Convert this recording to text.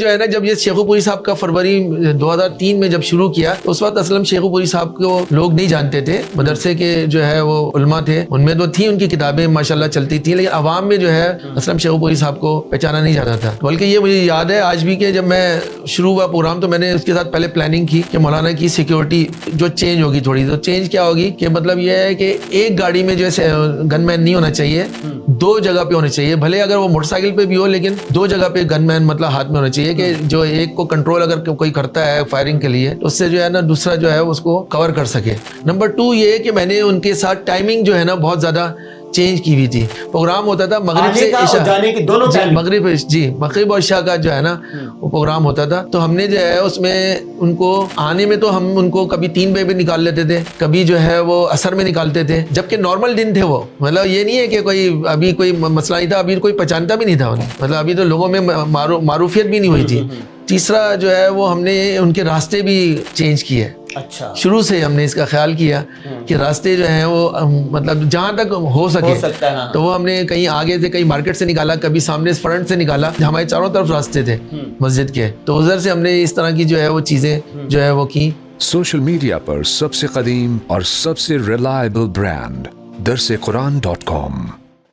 جو ہے نا جب یہ شیخو پوری صاحب کا فروری 2003 میں جب شروع کیا تو اس وقت اسلم شیخو پوری صاحب کو لوگ نہیں جانتے تھے. مدرسے کے جو ہے وہ علماء تھے, ان میں تو تھی ان کی کتابیں ماشاءاللہ چلتی تھی, لیکن عوام میں جو ہے اسلم شیخو پوری صاحب کو پہچانا نہیں جاتا تھا. بلکہ یہ مجھے یاد ہے آج بھی کہ جب میں شروع ہوا پروگرام تو میں نے اس کے ساتھ پہلے پلاننگ کی کہ مولانا کی سیکیورٹی جو چینج ہوگی تھوڑی, تو چینج کیا ہوگی کہ مطلب یہ ہے کہ ایک گاڑی میں جو ہے گن مین نہیں ہونا چاہیے, 2 جگہ پہ ہونے چاہیے. بھلے اگر وہ موٹر سائیکل پہ بھی ہو لیکن 2 جگہ پہ گن مین مطلب ہاتھ میں ہونا چاہیے کہ جو ایک کو کنٹرول اگر کوئی کرتا ہے فائرنگ کے لیے تو اس سے جو ہے نا دوسرا جو ہے اس کو کور کر سکے. نمبر 2 یہ کہ میں نے ان کے ساتھ ٹائمنگ جو ہے نا بہت زیادہ چینج کی ہوئی تھی. پروگرام ہوتا تھا مغرب سے عشاء, جانے کی دونوں مغرب اور عشاء کا جو ہے نا وہ پروگرام ہوتا تھا. تو ہم نے جو ہے اس میں ان کو آنے میں تو ہم ان کو کبھی 3 بجے پہ نکال لیتے تھے, کبھی جو ہے وہ عصر میں نکالتے تھے, جبکہ نارمل دن تھے وہ. مطلب یہ نہیں ہے کہ کوئی ابھی کوئی مسئلہ نہیں تھا, ابھی کوئی پہچانتا بھی نہیں تھا انہیں, مطلب ابھی تو لوگوں میں معروفیت بھی نہیں ہوئی تھی. تیسرا جو ہے وہ ہم نے ان کے راستے بھی چینج کیے. اچھا, شروع سے ہم نے اس کا خیال کیا کہ راستے جو ہیں وہ مطلب جہاں تک ہو سکے تو وہ ہم نے کہیں آگے سے کہیں مارکیٹ سے نکالا, کبھی سامنے فرنٹ سے نکالا. ہمارے چاروں طرف راستے تھے مسجد کے, تو ادھر سے ہم نے اس طرح کی جو ہے وہ چیزیں جو ہے وہ کی. سوشل میڈیا پر سب سے قدیم اور سب سے ریلائبل برانڈ درسقرآن.com